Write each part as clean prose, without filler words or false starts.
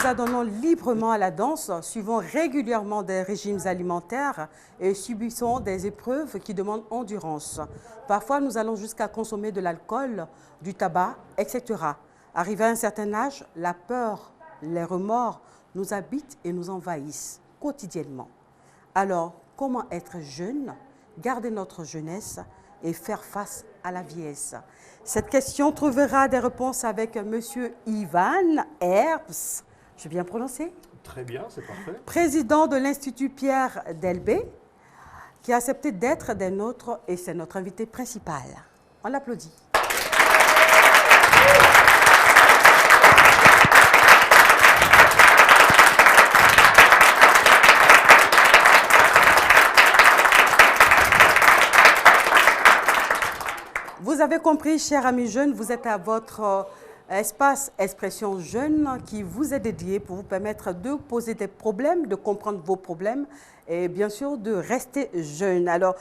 adonnons librement à la danse, suivons régulièrement des régimes alimentaires et subissons des épreuves qui demandent endurance. Parfois, nous allons jusqu'à consommer de l'alcool, du tabac, etc. Arrivé à un certain âge, la peur, les remords nous habitent et nous envahissent quotidiennement. Alors, comment être jeune, garder notre jeunesse et faire face à la vieillesse? Cette question trouvera des réponses avec M. Ivan Herbst. J'ai bien prononcé? Très bien, c'est parfait. Président de l'Institut Pierre Delbé, qui a accepté d'être des nôtres et c'est notre invité principal. On l'applaudit. Vous avez compris, chers amis jeunes, vous êtes à votre espace Expression Jeune qui vous est dédié pour vous permettre de poser des problèmes, de comprendre vos problèmes et bien sûr de rester jeune. Alors,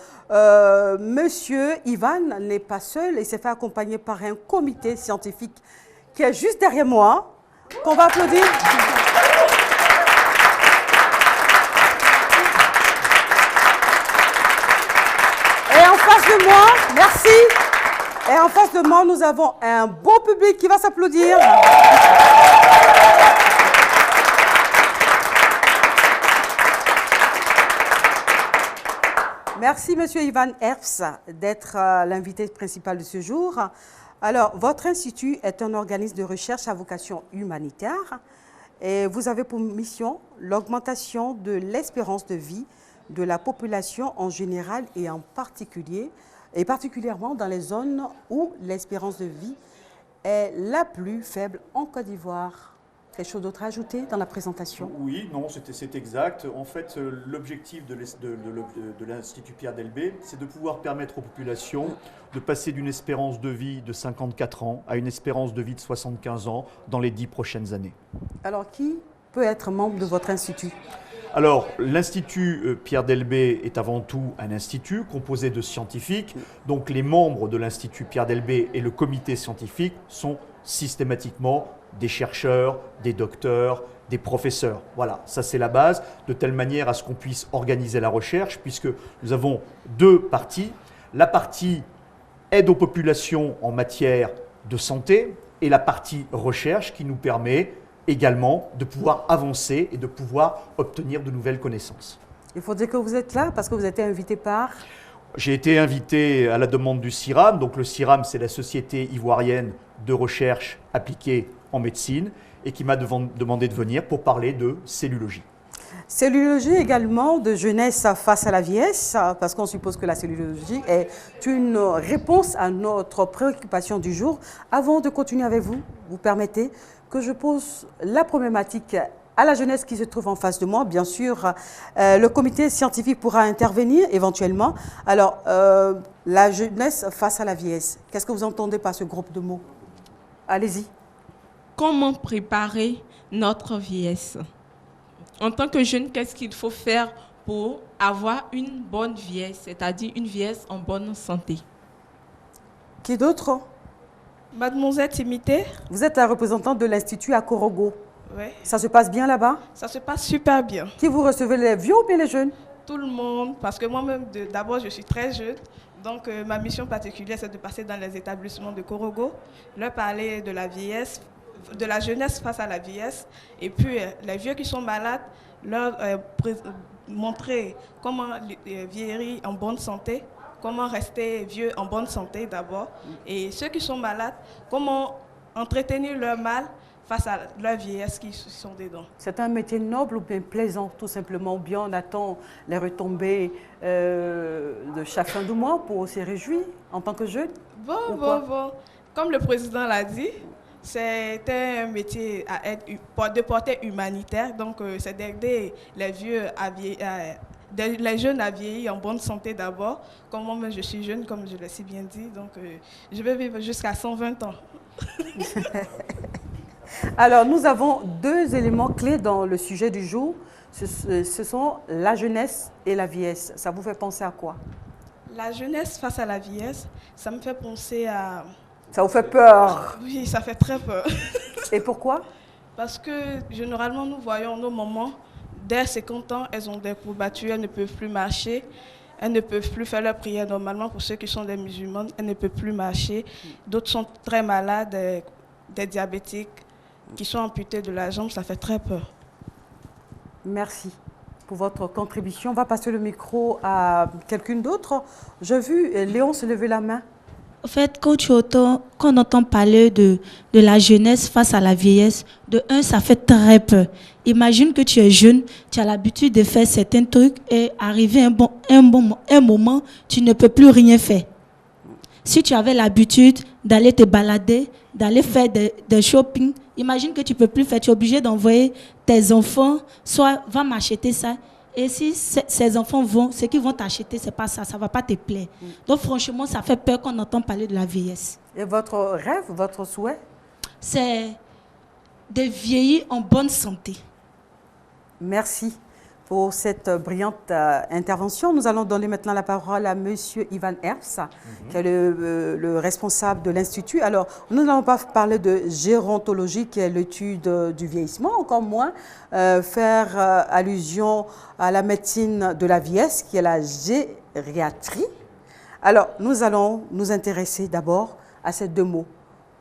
Monsieur Ivan n'est pas seul, il s'est fait accompagner par un comité scientifique qui est juste derrière moi, qu'on va applaudir. Et en face de moi, merci. Et en face de moi, nous avons un beau public qui va s'applaudir. Merci, Monsieur Ivan Herbst, d'être l'invité principal de ce jour. Alors, votre institut est un organisme de recherche à vocation humanitaire et vous avez pour mission l'augmentation de l'espérance de vie de la population en général et en particulier, et particulièrement dans les zones où l'espérance de vie est la plus faible en Côte d'Ivoire. Quelque chose d'autre à ajouter dans la présentation? Oui, non, c'est exact. En fait, l'objectif de l'Institut Pierre Delbé, c'est de pouvoir permettre aux populations de passer d'une espérance de vie de 54 ans à une espérance de vie de 75 ans dans les 10 prochaines années. Alors, qui peut être membre de votre institut? Alors, l'Institut Pierre Delbé est avant tout un institut composé de scientifiques. Donc, les membres de l'Institut Pierre Delbé et le comité scientifique sont systématiquement des chercheurs, des docteurs, des professeurs. Voilà, ça c'est la base, de telle manière à ce qu'on puisse organiser la recherche, puisque nous avons deux parties. La partie aide aux populations en matière de santé et la partie recherche qui nous permet également de pouvoir avancer et de pouvoir obtenir de nouvelles connaissances. Il faut dire que vous êtes là parce que vous êtes invité par... J'ai été invité à la demande du CIRAM. Donc le CIRAM, c'est la Société ivoirienne de recherche appliquée en médecine et qui m'a demandé de venir pour parler de cellulologie. Cellulologie également de jeunesse face à la vieillesse, parce qu'on suppose que la cellulologie est une réponse à notre préoccupation du jour. Avant de continuer avec vous, vous permettez que je pose la problématique à la jeunesse qui se trouve en face de moi. Bien sûr, le comité scientifique pourra intervenir éventuellement. Alors, la jeunesse face à la vieillesse, qu'est-ce que vous entendez par ce groupe de mots? Allez-y. Comment préparer notre vieillesse? En tant que jeune, qu'est-ce qu'il faut faire pour avoir une bonne vieillesse, c'est-à-dire une vieillesse en bonne santé? Qui d'autre? Mademoiselle Timité. Vous êtes la représentante de l'Institut à Korogo. Oui. Ça se passe bien là-bas? Ça se passe super bien. Qui vous recevez, les vieux ou bien les jeunes? Tout le monde, parce que moi-même, d'abord, je suis très jeune. Donc, ma mission particulière, c'est de passer dans les établissements de Korogo, leur parler de la vieillesse, de la jeunesse face à la vieillesse, et puis les vieux qui sont malades, leur montrer comment vieillir en bonne santé, comment rester vieux en bonne santé d'abord, et ceux qui sont malades, comment entretenir leur mal face à leur vieillesse qui sont dedans. C'est un métier noble ou bien plaisant, tout simplement, ou bien on attend les retombées de chaque fin de mois pour se réjouir en tant que jeune? Bon. Comme le président l'a dit, c'était un métier de portée humanitaire, donc c'est d'aider les vieux les jeunes à vieillir en bonne santé d'abord. Comme moi, je suis jeune, comme je l'ai si bien dit, donc je vais vivre jusqu'à 120 ans. Alors, nous avons deux éléments clés dans le sujet du jour. Ce sont la jeunesse et la vieillesse. Ça vous fait penser à quoi? La jeunesse face à la vieillesse, ça me fait penser à... Ça vous fait peur? Oui, ça fait très peur. Et pourquoi? Parce que généralement, nous voyons nos mamans, dès 50 ans, elles ont des courbatures, elles ne peuvent plus marcher, elles ne peuvent plus faire leur prière normalement. Pour ceux qui sont des musulmanes, elles ne peuvent plus marcher. D'autres sont très malades, des diabétiques qui sont amputés de la jambe, ça fait très peur. Merci pour votre contribution. On va passer le micro à quelqu'un d'autre. J'ai vu Léon se lever la main. En fait, quand on entend parler de la jeunesse face à la vieillesse, de un, ça fait très peur. Imagine que tu es jeune, tu as l'habitude de faire certains trucs et arrivé un moment, tu ne peux plus rien faire. Si tu avais l'habitude d'aller te balader, d'aller faire des shopping, imagine que tu ne peux plus faire, tu es obligé d'envoyer tes enfants, soit va m'acheter ça. Et si ces enfants vont, ce qu'ils vont t'acheter, c'est pas ça, ça ne va pas te plaire. Donc franchement, ça fait peur quand on entend parler de la vieillesse. Et votre rêve, votre souhait? C'est de vieillir en bonne santé. Merci pour cette brillante intervention. Nous allons donner maintenant la parole à M. Ivan Herbst, qui est le responsable de l'Institut. Alors, nous n'allons pas parler de gérontologie, qui est l'étude du vieillissement, encore moins faire allusion à la médecine de la vieillesse, qui est la gériatrie. Alors, nous allons nous intéresser d'abord à ces deux mots.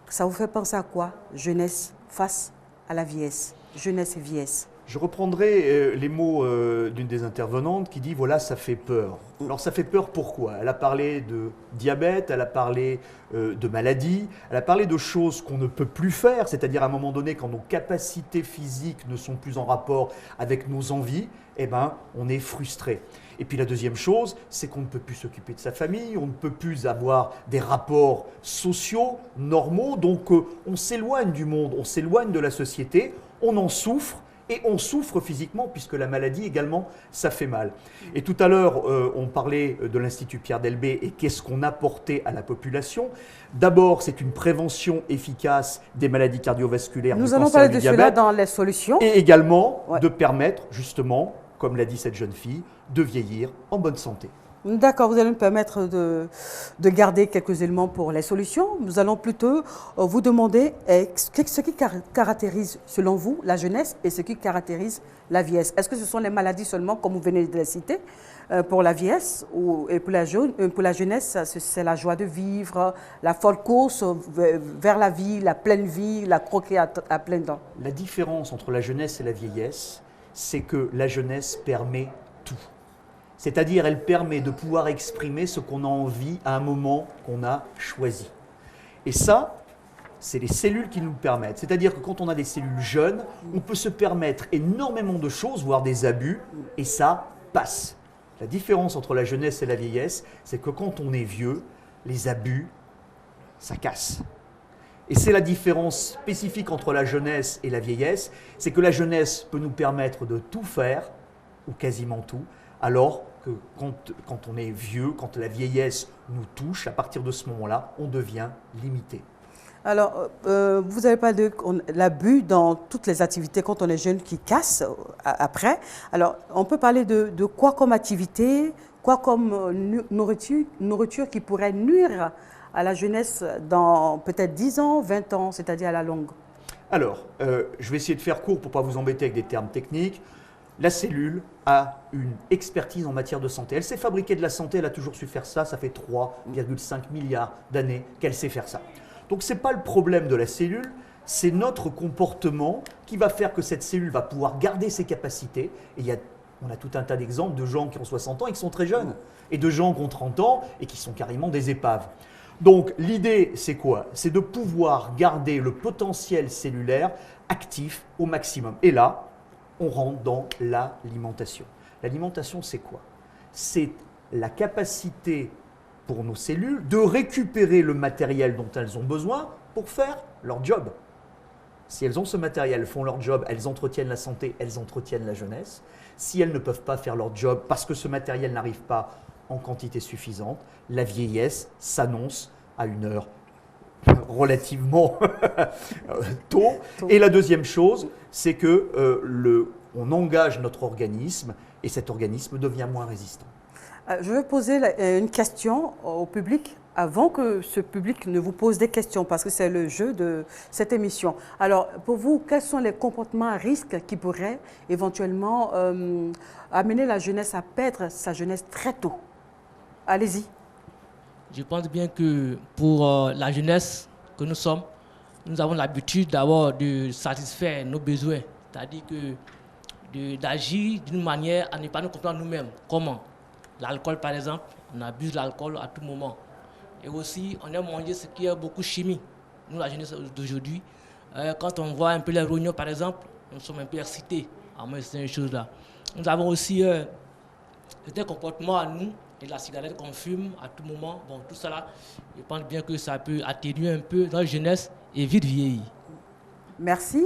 Ça vous fait penser à quoi? Jeunesse face à la vieillesse. Jeunesse et vieillesse. Je reprendrai les mots d'une des intervenantes qui dit « voilà, ça fait peur ». Alors ça fait peur pourquoi? Elle a parlé de diabète, elle a parlé de maladies, elle a parlé de choses qu'on ne peut plus faire, c'est-à-dire à un moment donné quand nos capacités physiques ne sont plus en rapport avec nos envies, eh ben, on est frustré. Et puis la deuxième chose, c'est qu'on ne peut plus s'occuper de sa famille, on ne peut plus avoir des rapports sociaux normaux, donc on s'éloigne du monde, on s'éloigne de la société, on en souffre. Et on souffre physiquement, puisque la maladie également, ça fait mal. Et tout à l'heure, on parlait de l'Institut Pierre Delbé et qu'est-ce qu'on apportait à la population. D'abord, c'est une prévention efficace des maladies cardiovasculaires. Nous allons parler de cela dans les solutions. Et également de permettre, justement, comme l'a dit cette jeune fille, de vieillir en bonne santé. D'accord, vous allez nous permettre de garder quelques éléments pour les solutions. Nous allons plutôt vous demander ce qui caractérise, selon vous, la jeunesse et ce qui caractérise la vieillesse. Est-ce que ce sont les maladies seulement, comme vous venez de les citer, pour la vieillesse et pour la jeunesse, c'est la joie de vivre, la folle course vers la vie, la pleine vie, la croquer à pleines dents? La différence entre la jeunesse et la vieillesse, c'est que la jeunesse permet tout. C'est-à-dire, elle permet de pouvoir exprimer ce qu'on a envie à un moment qu'on a choisi. Et ça, c'est les cellules qui nous le permettent. C'est-à-dire que quand on a des cellules jeunes, on peut se permettre énormément de choses, voire des abus, et ça passe. La différence entre la jeunesse et la vieillesse, c'est que quand on est vieux, les abus, ça casse. Et c'est la différence spécifique entre la jeunesse et la vieillesse, c'est que la jeunesse peut nous permettre de tout faire, ou quasiment tout, alors que quand on est vieux, quand la vieillesse nous touche, à partir de ce moment-là, on devient limité. Alors, vous avez parlé de l'abus dans toutes les activités quand on est jeune qui casse après. Alors, on peut parler de quoi comme activité, quoi comme nourriture qui pourrait nuire à la jeunesse dans peut-être 10 ans, 20 ans, c'est-à-dire à la longue? Alors, je vais essayer de faire court pour ne pas vous embêter avec des termes techniques. La cellule a une expertise en matière de santé. Elle sait fabriquer de la santé, elle a toujours su faire ça. Ça fait 3,5 milliards d'années qu'elle sait faire ça. Donc ce n'est pas le problème de la cellule, c'est notre comportement qui va faire que cette cellule va pouvoir garder ses capacités. Et on a tout un tas d'exemples de gens qui ont 60 ans et qui sont très jeunes, et de gens qui ont 30 ans et qui sont carrément des épaves. Donc l'idée, c'est quoi? C'est de pouvoir garder le potentiel cellulaire actif au maximum. Et là, on rentre dans l'alimentation. L'alimentation, c'est quoi? C'est la capacité pour nos cellules de récupérer le matériel dont elles ont besoin pour faire leur job. Si elles ont ce matériel, elles font leur job, elles entretiennent la santé, elles entretiennent la jeunesse. Si elles ne peuvent pas faire leur job parce que ce matériel n'arrive pas en quantité suffisante, la vieillesse s'annonce à une heure relativement tôt. Et la deuxième chose, c'est que on engage notre organisme et cet organisme devient moins résistant. Je vais poser une question au public avant que ce public ne vous pose des questions, parce que c'est le jeu de cette émission. Alors, pour vous, quels sont les comportements à risque qui pourraient éventuellement amener la jeunesse à perdre sa jeunesse très tôt? Allez-y. Je pense bien que pour la jeunesse que nous sommes, nous avons l'habitude d'abord de satisfaire nos besoins, c'est-à-dire d'agir d'une manière à ne pas nous comprendre nous-mêmes. Comment? L'alcool, par exemple, on abuse de l'alcool à tout moment. Et aussi, on aime manger ce qui est beaucoup chimie. Nous, la jeunesse d'aujourd'hui, quand on voit un peu les rognons, par exemple, nous sommes un peu excités à manger ces choses-là. Nous avons aussi certains comportements à nous, et la cigarette qu'on fume à tout moment. Bon, tout ça, je pense bien que ça peut atténuer un peu notre jeunesse et vite vieillir. Merci.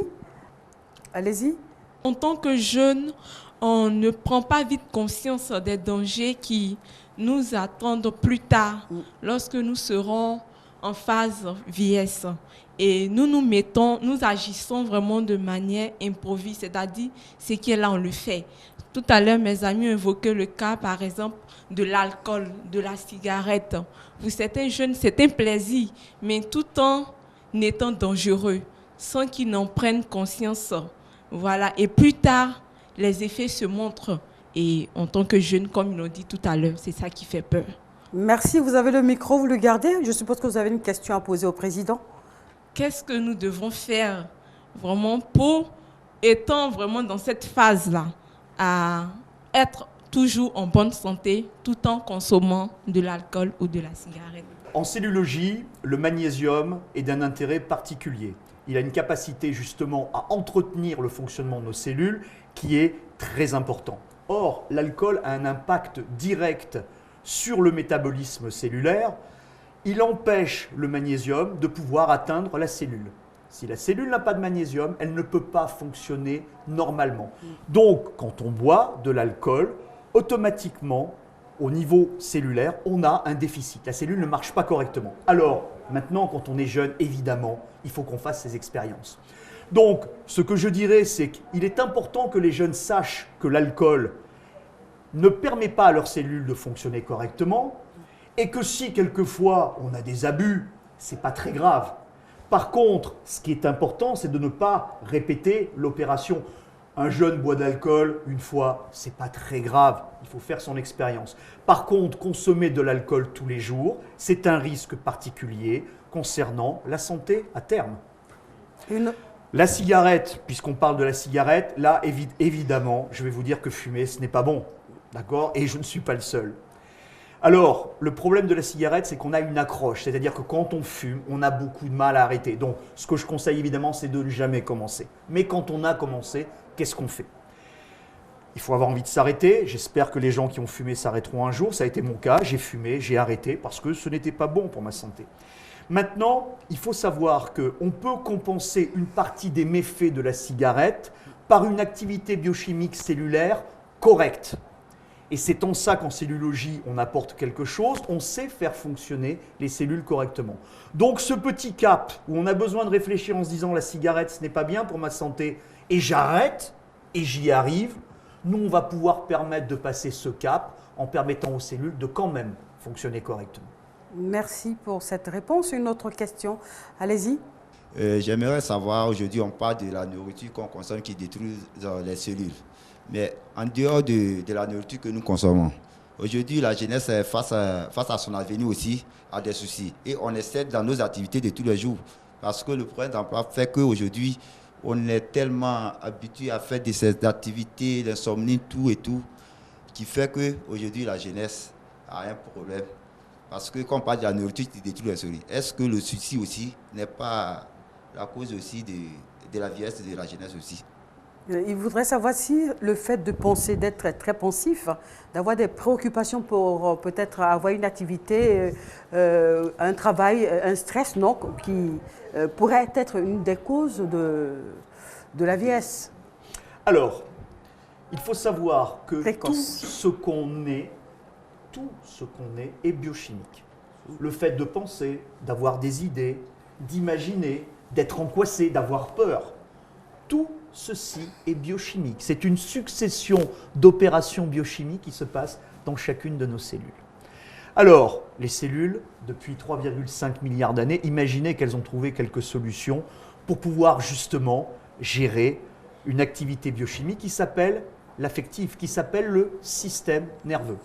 Allez-y. En tant que jeune, on ne prend pas vite conscience des dangers qui nous attendent plus tard, lorsque nous serons en phase vieillesse. Et nous agissons vraiment de manière improvisée, c'est-à-dire ce qui est là, on le fait. Tout à l'heure, mes amis ont évoqué le cas, par exemple, de l'alcool, de la cigarette. Pour certains jeunes, c'est un plaisir, mais tout en étant dangereux, sans qu'ils n'en prennent conscience. Voilà. Et plus tard, les effets se montrent. Et en tant que jeune, comme ils l'ont dit tout à l'heure, c'est ça qui fait peur. Merci. Vous avez le micro, vous le gardez. Je suppose que vous avez une question à poser au président. Qu'est-ce que nous devons faire vraiment pour, étant vraiment dans cette phase-là, à être toujours en bonne santé tout en consommant de l'alcool ou de la cigarette? En cellulologie, le magnésium est d'un intérêt particulier. Il a une capacité justement à entretenir le fonctionnement de nos cellules qui est très important. Or, l'alcool a un impact direct sur le métabolisme cellulaire. Il empêche le magnésium de pouvoir atteindre la cellule. Si la cellule n'a pas de magnésium, elle ne peut pas fonctionner normalement. Donc, quand on boit de l'alcool, automatiquement, au niveau cellulaire, on a un déficit. La cellule ne marche pas correctement. Alors, maintenant, quand on est jeune, évidemment, il faut qu'on fasse ces expériences. Donc, ce que je dirais, c'est qu'il est important que les jeunes sachent que l'alcool ne permet pas à leurs cellules de fonctionner correctement et que si, quelquefois, on a des abus, ce n'est pas très grave. Par contre, ce qui est important, c'est de ne pas répéter l'opération. Un jeune boit d'alcool une fois, ce n'est pas très grave, il faut faire son expérience. Par contre, consommer de l'alcool tous les jours, c'est un risque particulier concernant la santé à terme. La cigarette, puisqu'on parle de la cigarette, là, évidemment, je vais vous dire que fumer, ce n'est pas bon, d'accord? Et je ne suis pas le seul. Alors, le problème de la cigarette, c'est qu'on a une accroche, c'est-à-dire que quand on fume, on a beaucoup de mal à arrêter. Donc, ce que je conseille évidemment, c'est de ne jamais commencer. Mais quand on a commencé, qu'est-ce qu'on fait? Il faut avoir envie de s'arrêter. J'espère que les gens qui ont fumé s'arrêteront un jour. Ça a été mon cas. J'ai fumé, j'ai arrêté parce que ce n'était pas bon pour ma santé. Maintenant, il faut savoir qu'on peut compenser une partie des méfaits de la cigarette par une activité biochimique cellulaire correcte. Et c'est en ça qu'en cellulologie, on apporte quelque chose, on sait faire fonctionner les cellules correctement. Donc ce petit cap où on a besoin de réfléchir en se disant la cigarette, ce n'est pas bien pour ma santé, et j'arrête, et j'y arrive, nous, on va pouvoir permettre de passer ce cap en permettant aux cellules de quand même fonctionner correctement. Merci pour cette réponse. Une autre question, allez-y. J'aimerais savoir, aujourd'hui on parle de la nourriture qu'on consomme qui détruit les cellules. Mais en dehors de la nourriture que nous consommons, aujourd'hui la jeunesse face à son avenir aussi a des soucis. Et on essaie dans nos activités de tous les jours. Parce que le problème d'emploi fait qu'aujourd'hui, on est tellement habitué à faire de ces activités, l'insomnie, tout et tout, qui fait qu'aujourd'hui la jeunesse a un problème. Parce que quand on parle de la nourriture qui détruit les cellules, est-ce que le souci aussi n'est pas la cause aussi de la vieillesse de la jeunesse aussi? Il voudrait savoir si le fait de penser, d'être très pensif, d'avoir des préoccupations pour peut-être avoir une activité, un travail, un stress, non, qui pourrait être une des causes de la vieillesse. Alors, il faut savoir que Précoce. tout ce qu'on est biochimique. Le fait de penser, d'avoir des idées, d'imaginer, d'être angoissé, d'avoir peur, tout ceci est biochimique. C'est une succession d'opérations biochimiques qui se passent dans chacune de nos cellules. Alors, les cellules, depuis 3,5 milliards d'années, imaginez qu'elles ont trouvé quelques solutions pour pouvoir justement gérer une activité biochimique qui s'appelle l'affectif, qui s'appelle le système nerveux.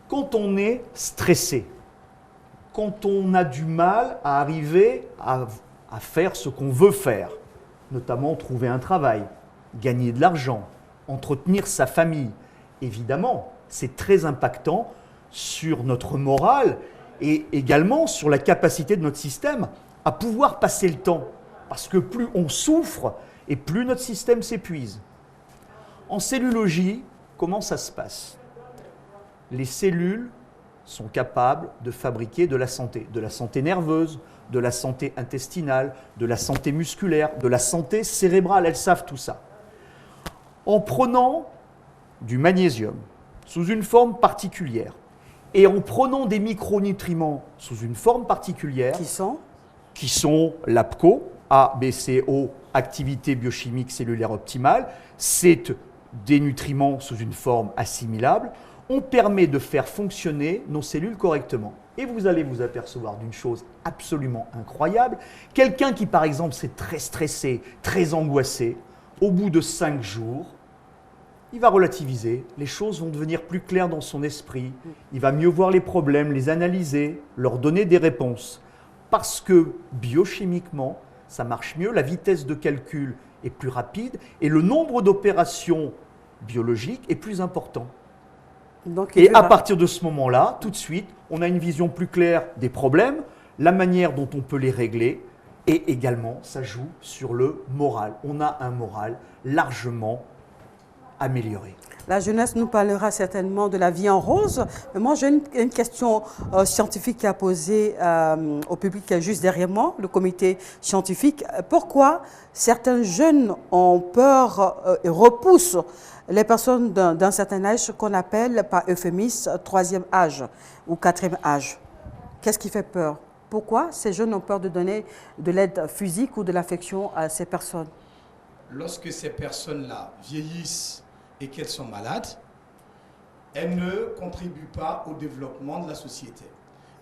Quand on est stressé, quand on a du mal à arriver à faire ce qu'on veut faire, notamment trouver un travail, gagner de l'argent, entretenir sa famille, évidemment, c'est très impactant sur notre morale et également sur la capacité de notre système à pouvoir passer le temps. Parce que plus on souffre et plus notre système s'épuise. En cellulologie, comment ça se passe? Les cellules sont capables de fabriquer de la santé nerveuse, de la santé intestinale, de la santé musculaire, de la santé cérébrale. Elles savent tout ça. En prenant du magnésium sous une forme particulière et en prenant des micronutriments sous une forme particulière, qui sont l'ABCO, A, B, C, O, activité biochimique cellulaire optimale, c'est des nutriments sous une forme assimilable, on permet de faire fonctionner nos cellules correctement. Et vous allez vous apercevoir d'une chose absolument incroyable. Quelqu'un qui, par exemple, s'est très stressé, très angoissé, au bout de 5 jours, il va relativiser, les choses vont devenir plus claires dans son esprit, il va mieux voir les problèmes, les analyser, leur donner des réponses. Parce que biochimiquement, ça marche mieux, la vitesse de calcul est plus rapide et le nombre d'opérations biologiques est plus important. Et à partir de ce moment-là, tout de suite, on a une vision plus claire des problèmes, la manière dont on peut les régler et également, ça joue sur le moral. On a un moral largement amélioré. La jeunesse nous parlera certainement de la vie en rose. Mais moi, j'ai une question scientifique à poser au public juste derrière moi, le comité scientifique. Pourquoi certains jeunes ont peur et repoussent les personnes d'un certain âge qu'on appelle par euphémisme troisième âge ou quatrième âge? Qu'est-ce qui fait peur? Pourquoi ces jeunes ont peur de donner de l'aide physique ou de l'affection à ces personnes? Lorsque ces personnes-là vieillissent et qu'elles sont malades, elles ne contribuent pas au développement de la société.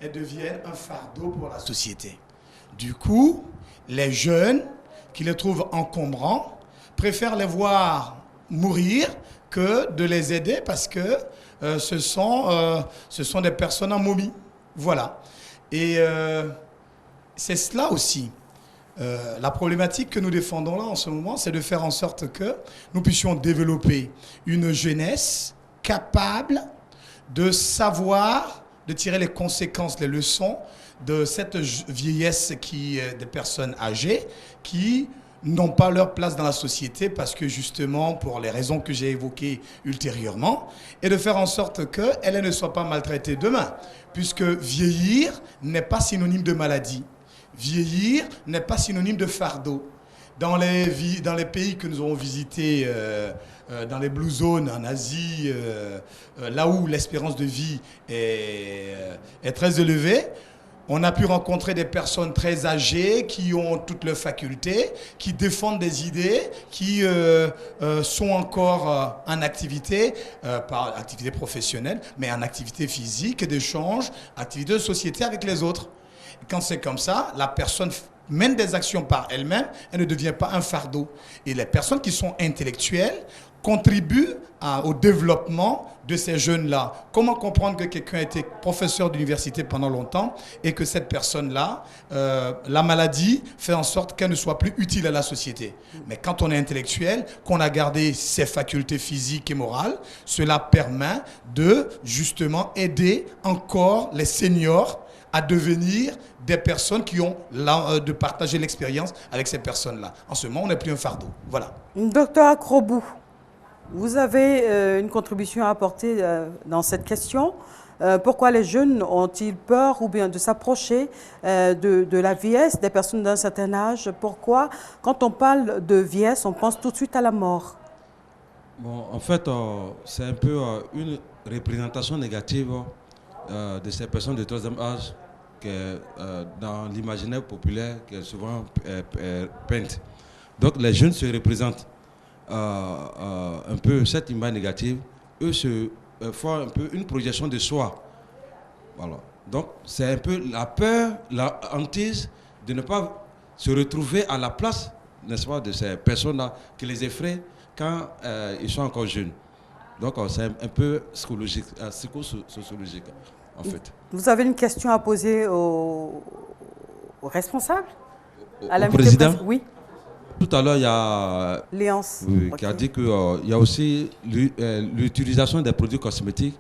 Elles deviennent un fardeau pour la société. Du coup, les jeunes qui les trouvent encombrants préfèrent les voir mourir que de les aider parce que ce sont des personnes en momie. Voilà. Et c'est cela aussi. La problématique que nous défendons là en ce moment, c'est de faire en sorte que nous puissions développer une jeunesse capable de savoir, de tirer les conséquences, les leçons de cette vieillesse des personnes âgées qui n'ont pas leur place dans la société parce que justement, pour les raisons que j'ai évoquées ultérieurement, et de faire en sorte qu'elles ne soient pas maltraitées demain, puisque vieillir n'est pas synonyme de maladie. Vieillir n'est pas synonyme de fardeau. Dans les pays que nous avons visités, dans les Blue Zones en Asie, là où l'espérance de vie est très élevée, on a pu rencontrer des personnes très âgées qui ont toutes leurs facultés, qui défendent des idées, qui sont encore en activité, pas activité professionnelle, mais en activité physique, d'échange, activité de société avec les autres. Quand c'est comme ça, la personne mène des actions par elle-même, elle ne devient pas un fardeau. Et les personnes qui sont intellectuelles contribuent au développement de ces jeunes-là. Comment comprendre que quelqu'un a été professeur d'université pendant longtemps et que cette personne-là, la maladie fait en sorte qu'elle ne soit plus utile à la société. Mais quand on est intellectuel, qu'on a gardé ses facultés physiques et morales, cela permet de justement aider encore les seniors à devenir des personnes qui ont de partager l'expérience avec ces personnes-là. En ce moment, on n'est plus un fardeau. Voilà. Docteur Acrobou, vous avez une contribution à apporter dans cette question. Pourquoi les jeunes ont-ils peur ou bien de s'approcher de la vieillesse, des personnes d'un certain âge? Pourquoi, quand on parle de vieillesse, on pense tout de suite à la mort? Bon, en fait, c'est un peu une représentation négative de ces personnes de troisième âge dans l'imaginaire populaire qui est souvent peinte. Donc les jeunes se représentent un peu cette image négative. Eux se font un peu une projection de soi. Voilà. Donc, c'est un peu la peur, la hantise de ne pas se retrouver à la place, n'est-ce pas, de ces personnes-là qui les effraient quand ils sont encore jeunes. Donc, c'est un peu psychologique, psychosociologique, en fait. Vous avez une question à poser au responsable, au président? Oui. Tout à l'heure, il y a Léance, qui a dit qu'il y a aussi l'utilisation des produits cosmétiques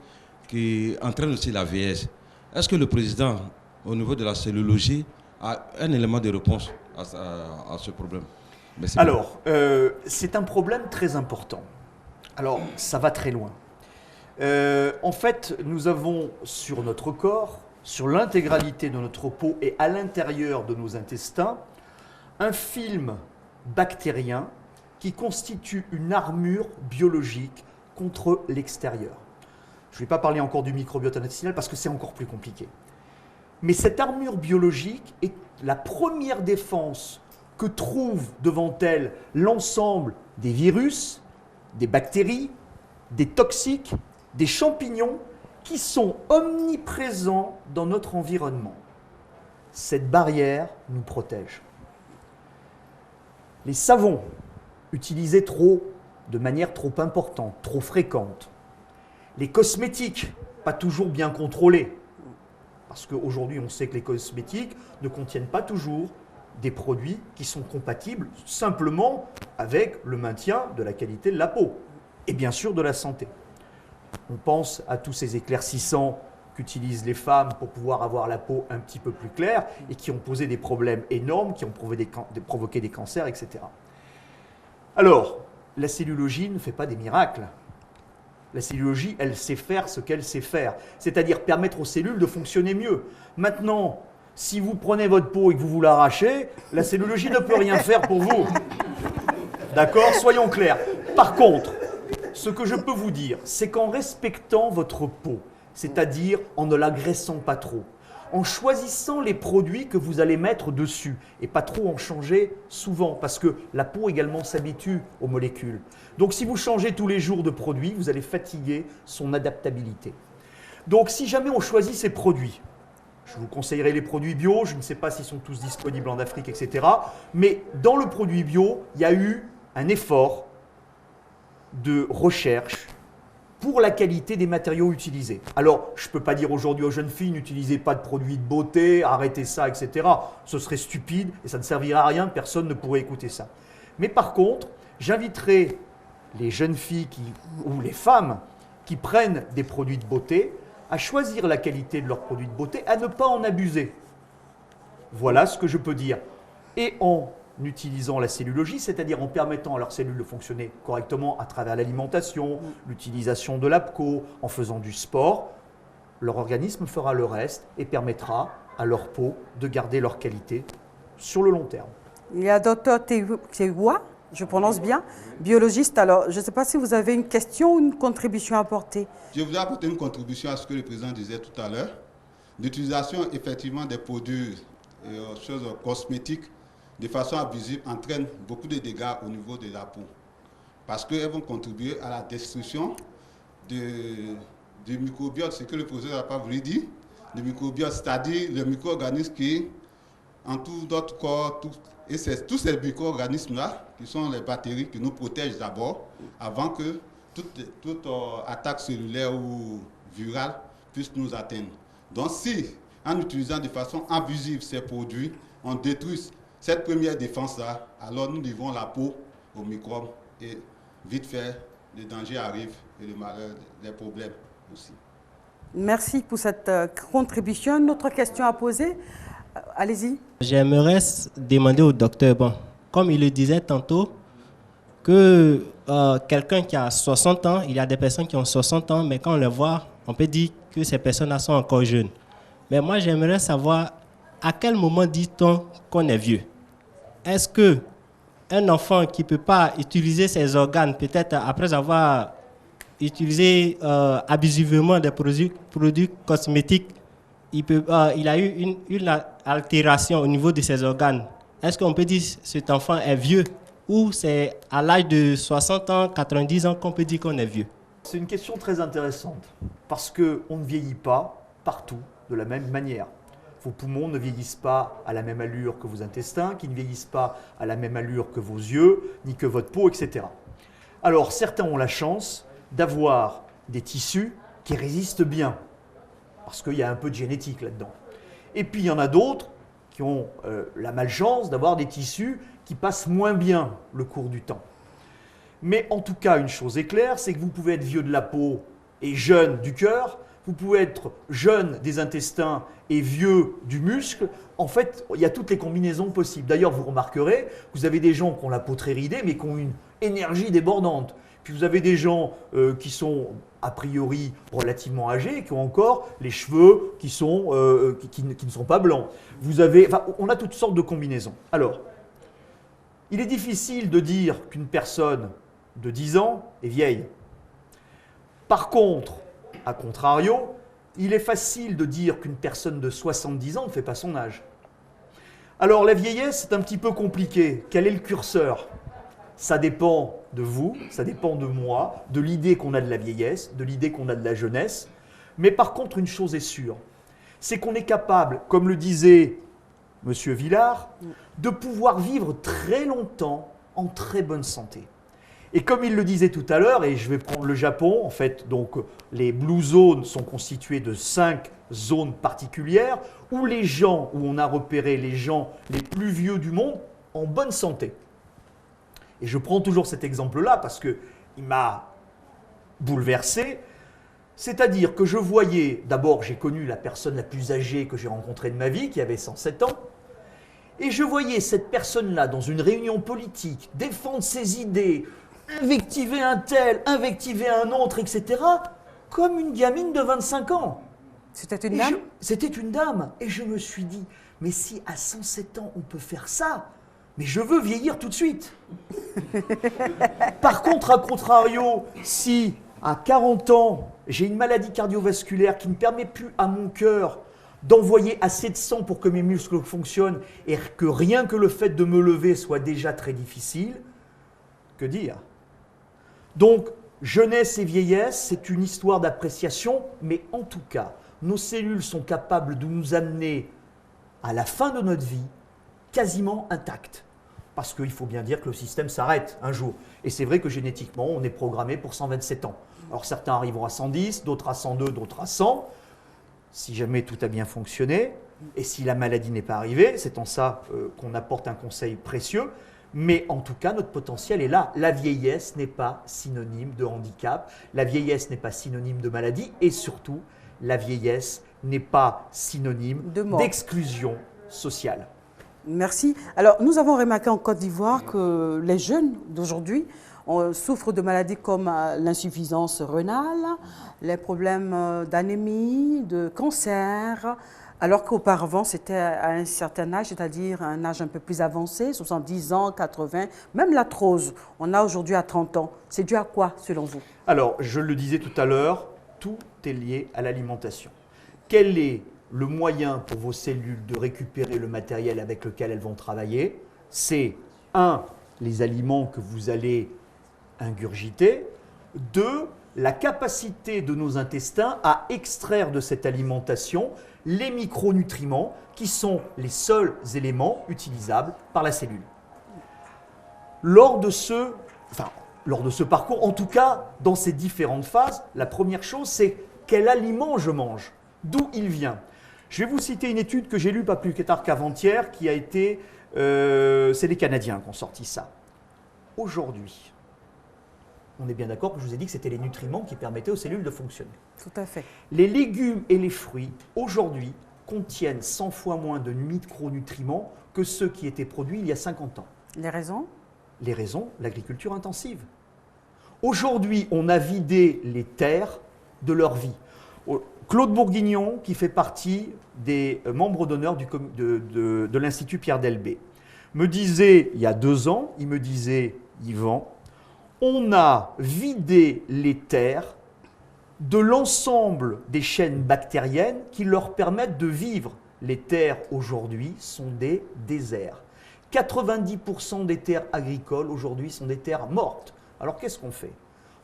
qui entraîne aussi la vieillesse. Est-ce que le président, au niveau de la cellulologie, a un élément de réponse à ce problème? Merci. Alors, c'est un problème très important. Alors, ça va très loin. En fait, nous avons sur notre corps, sur l'intégralité de notre peau et à l'intérieur de nos intestins, un film bactérien qui constitue une armure biologique contre l'extérieur. Je ne vais pas parler encore du microbiote intestinal parce que c'est encore plus compliqué. Mais cette armure biologique est la première défense que trouve devant elle l'ensemble des virus, des bactéries, des toxiques, des champignons qui sont omniprésents dans notre environnement. Cette barrière nous protège. Les savons utilisés de manière trop importante, trop fréquente. Les cosmétiques, pas toujours bien contrôlés. Parce qu'aujourd'hui, on sait que les cosmétiques ne contiennent pas toujours des produits qui sont compatibles simplement avec le maintien de la qualité de la peau et bien sûr de la santé. On pense à tous ces éclaircissants qu'utilisent les femmes pour pouvoir avoir la peau un petit peu plus claire et qui ont posé des problèmes énormes, qui ont provoqué des cancers, etc. Alors, la cellulologie ne fait pas des miracles. La cellulologie, elle sait faire ce qu'elle sait faire, c'est-à-dire permettre aux cellules de fonctionner mieux. Maintenant, si vous prenez votre peau et que vous l'arrachez, la cellulologie ne peut rien faire pour vous. D'accord? Soyons clairs. Par contre, ce que je peux vous dire, c'est qu'en respectant votre peau, c'est-à-dire en ne l'agressant pas trop, en choisissant les produits que vous allez mettre dessus et pas trop en changer souvent parce que la peau également s'habitue aux molécules. Donc si vous changez tous les jours de produits, vous allez fatiguer son adaptabilité. Donc si jamais on choisit ces produits, je vous conseillerais les produits bio, je ne sais pas s'ils sont tous disponibles en Afrique, etc. Mais dans le produit bio, il y a eu un effort de recherche pour la qualité des matériaux utilisés. Alors, je ne peux pas dire aujourd'hui aux jeunes filles, n'utilisez pas de produits de beauté, arrêtez ça, etc. Ce serait stupide et ça ne servira à rien, personne ne pourrait écouter ça. Mais par contre, j'inviterai les jeunes filles ou les femmes qui prennent des produits de beauté à choisir la qualité de leurs produits de beauté, à ne pas en abuser. Voilà ce que je peux dire. Et en utilisant la cellulologie, c'est-à-dire en permettant à leurs cellules de fonctionner correctement à travers l'alimentation, l'utilisation de l'APCO, en faisant du sport, leur organisme fera le reste et permettra à leur peau de garder leur qualité sur le long terme. Il y a Dr Tewa, je prononce bien, biologiste. Alors, je ne sais pas si vous avez une question ou une contribution à apporter. Je voudrais apporter une contribution à ce que le président disait tout à l'heure. L'utilisation effectivement des produits et choses cosmétiques de façon abusive entraîne beaucoup de dégâts au niveau de la peau. Parce qu'elles vont contribuer à la destruction du microbiote, ce que le professeur n'a pas voulu dire. Le microbiote, c'est-à-dire le micro-organisme qui entoure notre corps. Et c'est tous ces micro-organismes-là qui sont les bactéries qui nous protègent d'abord, avant que toute attaque cellulaire ou virale puisse nous atteindre. Donc si, en utilisant de façon abusive ces produits, on détruit cette première défense-là, alors nous livrons la peau aux microbes et vite fait, le danger arrive et le malheur, les problèmes aussi. Merci pour cette contribution. Une autre question à poser? Allez-y. J'aimerais demander au docteur, comme il le disait tantôt, que quelqu'un qui a 60 ans, il y a des personnes qui ont 60 ans, mais quand on les voit, on peut dire que ces personnes-là sont encore jeunes. Mais moi, j'aimerais savoir à quel moment dit-on qu'on est vieux? Est-ce qu'un enfant qui ne peut pas utiliser ses organes, peut-être après avoir utilisé abusivement des produits cosmétiques, il a eu une altération au niveau de ses organes? Est-ce qu'on peut dire que cet enfant est vieux ou c'est à l'âge de 60 ans, 90 ans qu'on peut dire qu'on est vieux? C'est une question très intéressante parce qu'on ne vieillit pas partout de la même manière. Vos poumons ne vieillissent pas à la même allure que vos intestins, qui ne vieillissent pas à la même allure que vos yeux, ni que votre peau, etc. Alors certains ont la chance d'avoir des tissus qui résistent bien, parce qu'il y a un peu de génétique là-dedans. Et puis il y en a d'autres qui ont la malchance d'avoir des tissus qui passent moins bien le cours du temps. Mais en tout cas, une chose est claire, c'est que vous pouvez être vieux de la peau et jeune du cœur, vous pouvez être jeune des intestins et vieux du muscle. En fait, il y a toutes les combinaisons possibles. D'ailleurs, vous remarquerez, vous avez des gens qui ont la peau très ridée, mais qui ont une énergie débordante. Puis vous avez des gens qui sont a priori relativement âgés, qui ont encore les cheveux qui ne sont pas blancs. On a toutes sortes de combinaisons. Alors, il est difficile de dire qu'une personne de 10 ans est vieille. Par contre, à contrario, il est facile de dire qu'une personne de 70 ans ne fait pas son âge. Alors la vieillesse, c'est un petit peu compliqué. Quel est le curseur? Ça dépend de vous, ça dépend de moi, de l'idée qu'on a de la vieillesse, de l'idée qu'on a de la jeunesse. Mais par contre, une chose est sûre, c'est qu'on est capable, comme le disait M. Villard, de pouvoir vivre très longtemps en très bonne santé. Et comme il le disait tout à l'heure, et je vais prendre le Japon, en fait, donc les Blue Zones sont constituées de 5 zones particulières où on a repéré les gens les plus vieux du monde en bonne santé. Et je prends toujours cet exemple-là parce qu'il m'a bouleversé. C'est-à-dire que je voyais, d'abord j'ai connu la personne la plus âgée que j'ai rencontrée de ma vie, qui avait 107 ans, et je voyais cette personne-là dans une réunion politique défendre ses idées, invectiver un tel, invectiver un autre, etc., comme une gamine de 25 ans. C'était une dame? C'était une dame. Et je me suis dit, mais si à 107 ans on peut faire ça, mais je veux vieillir tout de suite. Par contre, à contrario, si à 40 ans, j'ai une maladie cardiovasculaire qui ne permet plus à mon cœur d'envoyer assez de sang pour que mes muscles fonctionnent et que rien que le fait de me lever soit déjà très difficile, que dire? Donc, jeunesse et vieillesse, c'est une histoire d'appréciation, mais en tout cas, nos cellules sont capables de nous amener à la fin de notre vie quasiment intactes. Parce qu'il faut bien dire que le système s'arrête un jour. Et c'est vrai que génétiquement, on est programmé pour 127 ans. Alors certains arriveront à 110, d'autres à 102, d'autres à 100. Si jamais tout a bien fonctionné, et si la maladie n'est pas arrivée, c'est en ça qu'on apporte un conseil précieux. Mais en tout cas, notre potentiel est là. La vieillesse n'est pas synonyme de handicap, la vieillesse n'est pas synonyme de maladie, et surtout, la vieillesse n'est pas synonyme d'exclusion sociale. Merci. Alors, nous avons remarqué en Côte d'Ivoire que les jeunes d'aujourd'hui souffrent de maladies comme l'insuffisance rénale, les problèmes d'anémie, de cancer, alors qu'auparavant, c'était à un certain âge, c'est-à-dire un âge un peu plus avancé, 70 ans, 80, même l'arthrose, on a aujourd'hui à 30 ans. C'est dû à quoi, selon vous? Alors, je le disais tout à l'heure, tout est lié à l'alimentation. Quel est le moyen pour vos cellules de récupérer le matériel avec lequel elles vont travailler? C'est 1, les aliments que vous allez ingurgiter, 2, la capacité de nos intestins à extraire de cette alimentation les micronutriments qui sont les seuls éléments utilisables par la cellule. Lors de ce parcours, en tout cas dans ces différentes phases, la première chose c'est quel aliment je mange, d'où il vient. Je vais vous citer une étude que j'ai lue pas plus tard qu'avant-hier qui a été, c'est les Canadiens qui ont sorti ça. Aujourd'hui, on est bien d'accord que je vous ai dit que c'était les nutriments qui permettaient aux cellules de fonctionner. Tout à fait. Les légumes et les fruits, aujourd'hui, contiennent 100 fois moins de micronutriments que ceux qui étaient produits il y a 50 ans. Les raisons? Les raisons, l'agriculture intensive. Aujourd'hui, on a vidé les terres de leur vie. Claude Bourguignon, qui fait partie des membres d'honneur de l'Institut Pierre Delbé, me disait, il y a 2 ans, il me disait, Yvan, on a vidé les terres de l'ensemble des chaînes bactériennes qui leur permettent de vivre. Les terres aujourd'hui sont des déserts. 90% des terres agricoles aujourd'hui sont des terres mortes. Alors qu'est-ce qu'on fait?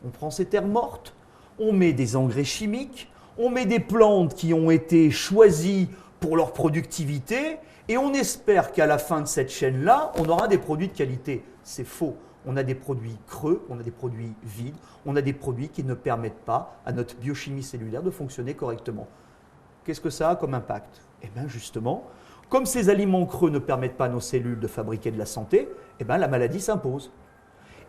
On prend ces terres mortes, on met des engrais chimiques, on met des plantes qui ont été choisies pour leur productivité et on espère qu'à la fin de cette chaîne-là, on aura des produits de qualité. C'est faux. On a des produits creux, on a des produits vides, on a des produits qui ne permettent pas à notre biochimie cellulaire de fonctionner correctement. Qu'est-ce que ça a comme impact? Eh bien justement, comme ces aliments creux ne permettent pas à nos cellules de fabriquer de la santé, eh bien la maladie s'impose.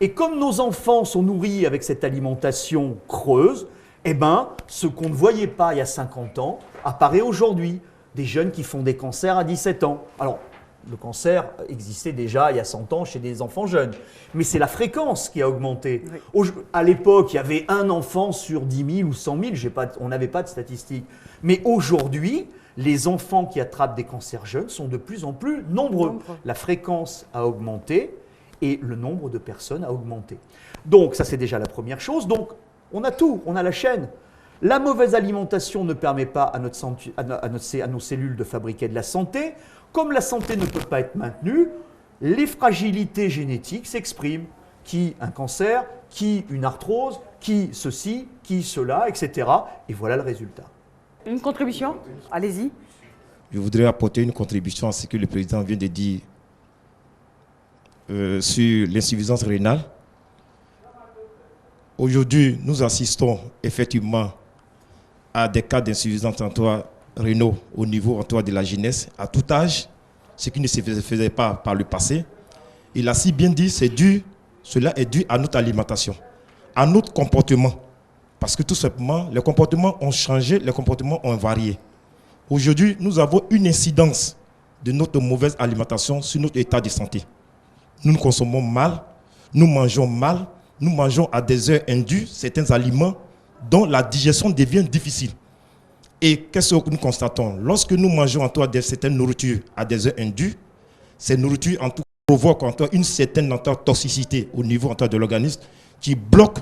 Et comme nos enfants sont nourris avec cette alimentation creuse, eh bien, ce qu'on ne voyait pas il y a 50 ans apparaît aujourd'hui. Des jeunes qui font des cancers à 17 ans. Alors, le cancer existait déjà il y a 100 ans chez des enfants jeunes. Mais c'est la fréquence qui a augmenté. Oui. À l'époque, il y avait un enfant sur 10 000 ou 100 000. On n'avait pas de statistiques. Mais aujourd'hui, les enfants qui attrapent des cancers jeunes sont de plus en plus nombreux. La fréquence a augmenté et le nombre de personnes a augmenté. Donc, ça c'est déjà la première chose. Donc, on a tout, on a la chaîne. La mauvaise alimentation ne permet pas à nos cellules de fabriquer de la santé. Comme la santé ne peut pas être maintenue, les fragilités génétiques s'expriment. Qui un cancer, qui une arthrose, qui ceci, qui cela, etc. Et voilà le résultat. Une contribution? Allez-y. Je voudrais apporter une contribution à ce que le président vient de dire sur l'insuffisance rénale. Aujourd'hui, nous assistons effectivement à des cas d'insuffisance rénale au niveau de la jeunesse, à tout âge, ce qui ne se faisait pas par le passé. Il a si bien dit, cela est dû à notre alimentation, à notre comportement. Parce que tout simplement, les comportements ont changé, les comportements ont varié. Aujourd'hui, nous avons une incidence de notre mauvaise alimentation sur notre état de santé. Nous consommons mal, nous mangeons mal, nous mangeons à des heures indues certains aliments dont la digestion devient difficile. Et qu'est-ce que nous constatons? Lorsque nous mangeons certaines nourritures à des heures indues, ces nourritures provoquent une certaine toxicité au niveau de l'organisme qui bloque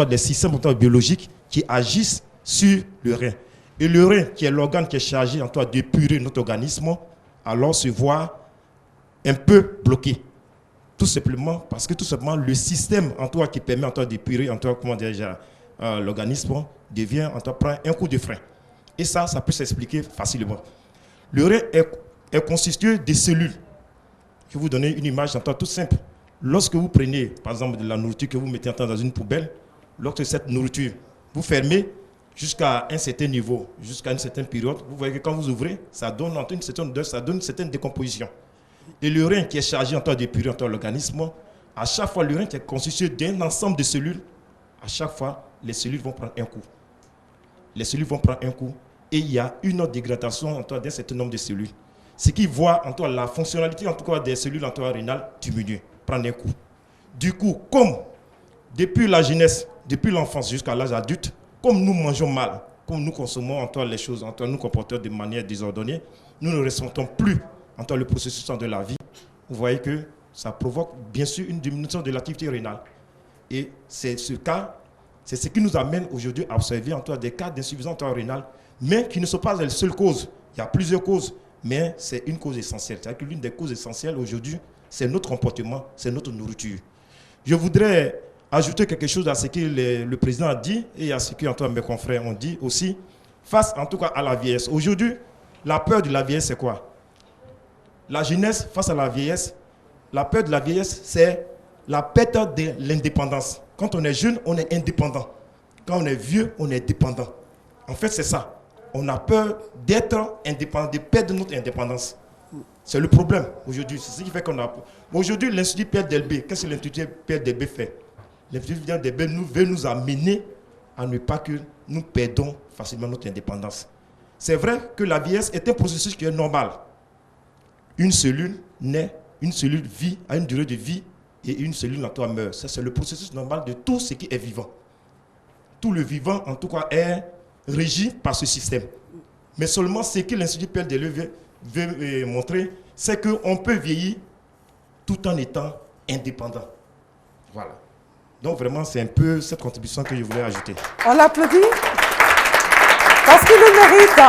les systèmes biologiques qui agissent sur le rein. Et le rein, qui est l'organe qui est chargé d'épurer notre organisme, alors se voit un peu bloqué. Tout simplement parce que le système qui permet d'épurer l'organisme prend un coup de frein. Et ça peut s'expliquer facilement. Le rein est constitué de cellules. Je vais vous donner une image toute simple. Lorsque vous prenez, par exemple, de la nourriture que vous mettez dans une poubelle, lorsque cette nourriture, vous fermez jusqu'à un certain niveau, jusqu'à une certaine période, vous voyez que quand vous ouvrez, ça donne une certaine odeur, ça donne une certaine décomposition. Et le rein qui est chargé d'épurer l'organisme, à chaque fois, le rein qui est constitué d'un ensemble de cellules, à chaque fois, les cellules vont prendre un coup. Les cellules vont prendre un coup et il y a une dégradation d'un certain nombre de cellules. Ce qui voit la fonctionnalité des cellules rénales diminuer, prendre un coup. Du coup, comme depuis la jeunesse, depuis l'enfance jusqu'à l'âge adulte, comme nous mangeons mal, comme nous consommons les choses, nous nous comportons de manière désordonnée, nous ne ressentons plus le processus de la vie. Vous voyez que ça provoque bien sûr une diminution de l'activité rénale. Et c'est ce cas, c'est ce qui nous amène aujourd'hui à observer des cas d'insuffisance rénale, mais qui ne sont pas les seules causes. Il y a plusieurs causes, mais c'est une cause essentielle. C'est-à-dire que l'une des causes essentielles aujourd'hui, c'est notre comportement, c'est notre nourriture. Je voudrais ajouter quelque chose à ce que le président a dit et à ce que mes confrères ont dit aussi, face à la vieillesse. Aujourd'hui, la peur de la vieillesse, c'est quoi? La jeunesse face à la vieillesse, la peur de la vieillesse, c'est la perte de l'indépendance. Quand on est jeune, on est indépendant. Quand on est vieux, on est dépendant. En fait, c'est ça. On a peur d'être indépendant, de perdre notre indépendance. C'est le problème aujourd'hui. C'est ce qui fait qu'on a peur. Aujourd'hui, l'Institut Pierre Delbé, qu'est-ce que l'Institut Pierre Delbé fait? L'Institut Pierre Delbé veut nous amener à ne pas que nous perdons facilement notre indépendance. C'est vrai que la vieillesse est un processus qui est normal. Une cellule naît, une cellule vit, a une durée de vie, et une cellule meurt. Ça, c'est le processus normal de tout ce qui est vivant. Tout le vivant, en tout cas, est régi par ce système. Mais seulement ce que l'Institut Pierre Delbé veut montrer, c'est qu'on peut vieillir tout en étant indépendant. Voilà. Donc vraiment, c'est un peu cette contribution que je voulais ajouter. On l'applaudit parce qu'il le mérite.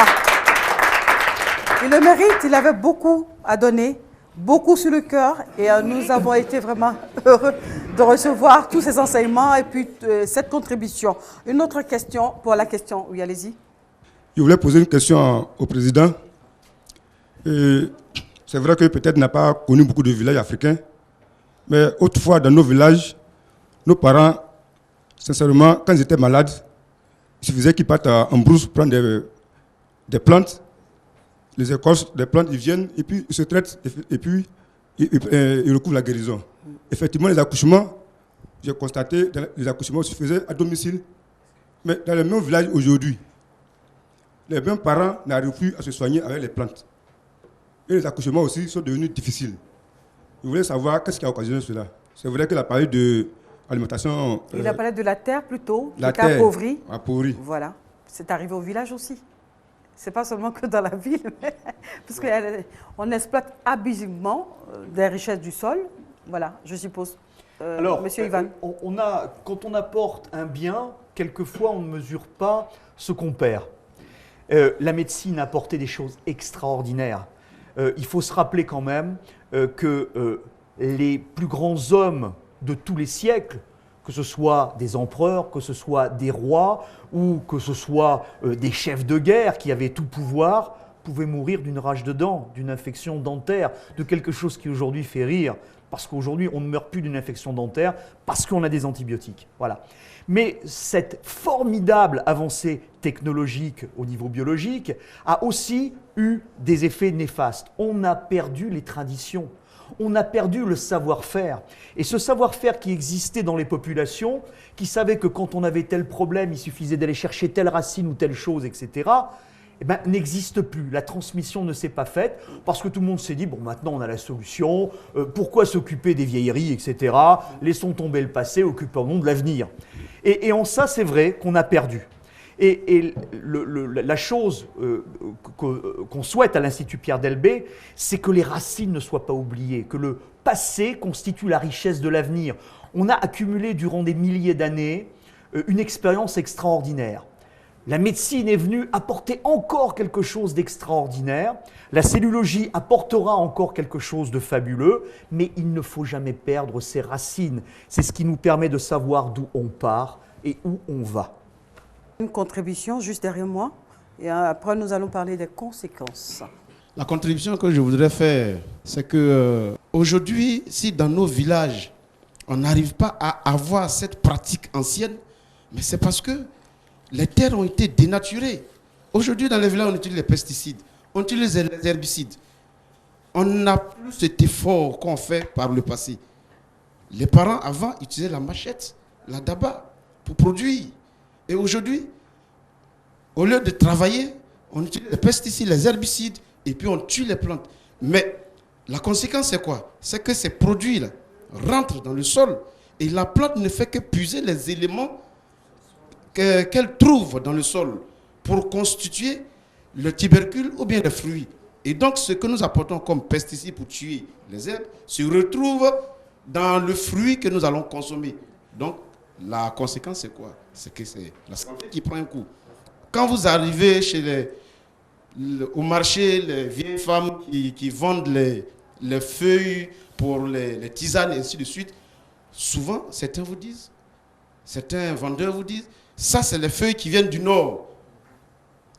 Il le mérite, il avait beaucoup à donner, beaucoup sur le cœur et nous avons été vraiment heureux de recevoir tous ces enseignements et puis cette contribution. Une autre question pour la question. Oui, allez-y. Je voulais poser une question au président. C'est vrai que peut-être n'a pas connu beaucoup de villages africains, mais autrefois dans nos villages, nos parents, sincèrement, quand ils étaient malades, il suffisait qu'ils partent en brousse prendre des plantes, les écorces des plantes, ils viennent et puis ils se traitent et puis ils recouvrent la guérison. Effectivement, les accouchements, j'ai constaté, les accouchements se faisaient à domicile, mais dans les mêmes villages aujourd'hui, les mêmes parents n'arrivent plus à se soigner avec les plantes. Et les accouchements aussi sont devenus difficiles. Je voulais savoir qu'est-ce qui a occasionné cela. C'est vrai qu'il a parlé de alimentation. Il a parlé de la terre plutôt, qui la était terre appauvrie. appauvrie. Voilà. C'est arrivé au village aussi. C'est pas seulement que dans la ville, parce qu'on exploite abusivement des richesses du sol. Voilà, je suppose. Alors, Monsieur Ivan. Quand on apporte un bien, quelquefois on ne mesure pas ce qu'on perd. La médecine a apporté des choses extraordinaires. Il faut se rappeler quand même que les plus grands hommes de tous les siècles, que ce soit des empereurs, que ce soit des rois ou que ce soit des chefs de guerre qui avaient tout pouvoir, pouvaient mourir d'une rage de dents, d'une infection dentaire, de quelque chose qui aujourd'hui fait rire, parce qu'aujourd'hui on ne meurt plus d'une infection dentaire parce qu'on a des antibiotiques. Voilà. Mais cette formidable avancée technologique au niveau biologique a aussi eu des effets néfastes. On a perdu les traditions. On a perdu le savoir-faire. Et ce savoir-faire qui existait dans les populations, qui savaient que quand on avait tel problème, il suffisait d'aller chercher telle racine ou telle chose, etc., eh ben, n'existe plus. La transmission ne s'est pas faite parce que tout le monde s'est dit, bon, maintenant on a la solution, pourquoi s'occuper des vieilleries, etc. Laissons tomber le passé, occupons-nous de l'avenir. Et en ça, c'est vrai qu'on a perdu. Et la chose qu'on souhaite à l'Institut Pierre Delbé, c'est que les racines ne soient pas oubliées, que le passé constitue la richesse de l'avenir. On a accumulé durant des milliers d'années une expérience extraordinaire. La médecine est venue apporter encore quelque chose d'extraordinaire. La cellulologie apportera encore quelque chose de fabuleux, mais il ne faut jamais perdre ses racines. C'est ce qui nous permet de savoir d'où on part et où on va. Une contribution juste derrière moi, et après nous allons parler des conséquences. La contribution que je voudrais faire, c'est que aujourd'hui, si dans nos villages, on n'arrive pas à avoir cette pratique ancienne, mais c'est parce que les terres ont été dénaturées. Aujourd'hui, dans les villages, on utilise les pesticides, on utilise les herbicides. On n'a plus cet effort qu'on fait par le passé. Les parents, avant, utilisaient la machette, la daba, pour produire. Et aujourd'hui, au lieu de travailler, on utilise les pesticides, les herbicides, et puis on tue les plantes. Mais la conséquence, c'est quoi? C'est que ces produits-là rentrent dans le sol et la plante ne fait que puiser les éléments qu'elle trouve dans le sol pour constituer le tubercule ou bien les fruits. Et donc, ce que nous apportons comme pesticides pour tuer les herbes se retrouve dans le fruit que nous allons consommer. Donc, la conséquence, c'est quoi? C'est que c'est la santé qui prend un coup. Quand vous arrivez au marché, les vieilles femmes qui vendent les feuilles pour les tisanes et ainsi de suite, souvent, certains vendeurs vous disent, ça, c'est les feuilles qui viennent du nord.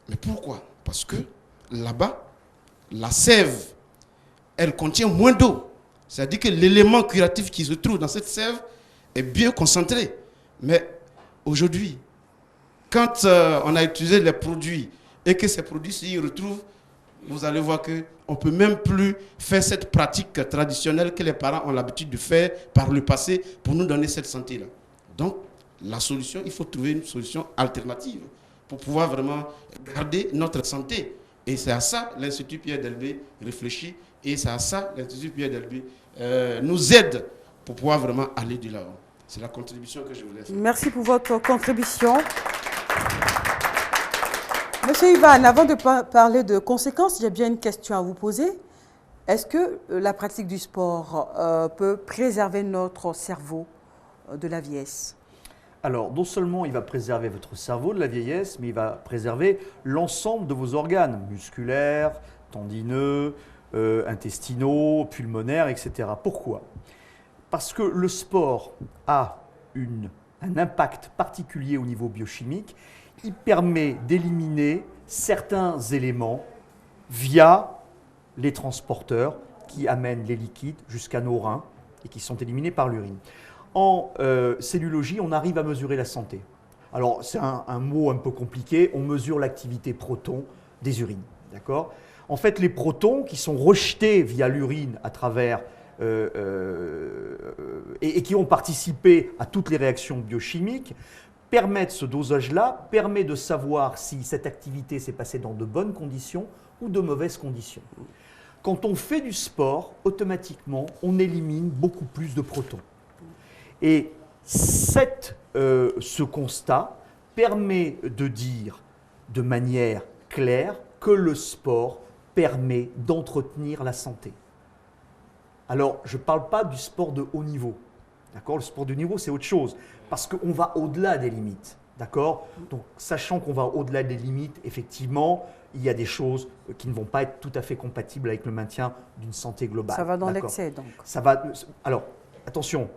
Mais pourquoi? Parce que là-bas, la sève, elle contient moins d'eau. C'est-à-dire que l'élément curatif qui se trouve dans cette sève est bien concentré. Mais aujourd'hui, quand on a utilisé les produits et que ces produits s'y retrouvent, vous allez voir qu'on ne peut même plus faire cette pratique traditionnelle que les parents ont l'habitude de faire par le passé pour nous donner cette santé-là. Donc, la solution, il faut trouver une solution alternative pour pouvoir vraiment garder notre santé. Et c'est à ça l'Institut Pierre Delbé réfléchit et c'est à ça l'Institut Pierre Delbé nous aide pour pouvoir vraiment aller de l'avant. C'est la contribution que je voulais faire. Merci pour votre contribution. Monsieur Ivan, avant de parler de conséquences, j'ai bien une question à vous poser. Est-ce que la pratique du sport peut préserver notre cerveau de la vieillesse? Alors, non seulement il va préserver votre cerveau de la vieillesse, mais il va préserver l'ensemble de vos organes musculaires, tendineux, intestinaux, pulmonaires, etc. Pourquoi? Parce que le sport a un impact particulier au niveau biochimique. Il permet d'éliminer certains éléments via les transporteurs qui amènent les liquides jusqu'à nos reins et qui sont éliminés par l'urine. En cellulologie, on arrive à mesurer la santé. Alors, c'est un mot un peu compliqué. On mesure l'activité proton des urines. D'accord ? En fait, les protons qui sont rejetés via l'urine à travers et qui ont participé à toutes les réactions biochimiques permettent, ce dosage-là permet de savoir si cette activité s'est passée dans de bonnes conditions ou de mauvaises conditions. Quand on fait du sport, automatiquement, on élimine beaucoup plus de protons. Et ce constat permet de dire de manière claire que le sport permet d'entretenir la santé. Alors, je ne parle pas du sport de haut niveau. D'accord ? Le sport de haut niveau, c'est autre chose. Parce qu'on va au-delà des limites. D'accord ? Donc, sachant qu'on va au-delà des limites, effectivement, il y a des choses qui ne vont pas être tout à fait compatibles avec le maintien d'une santé globale. Ça va dans D'accord ? l'excès, donc. Alors, attention,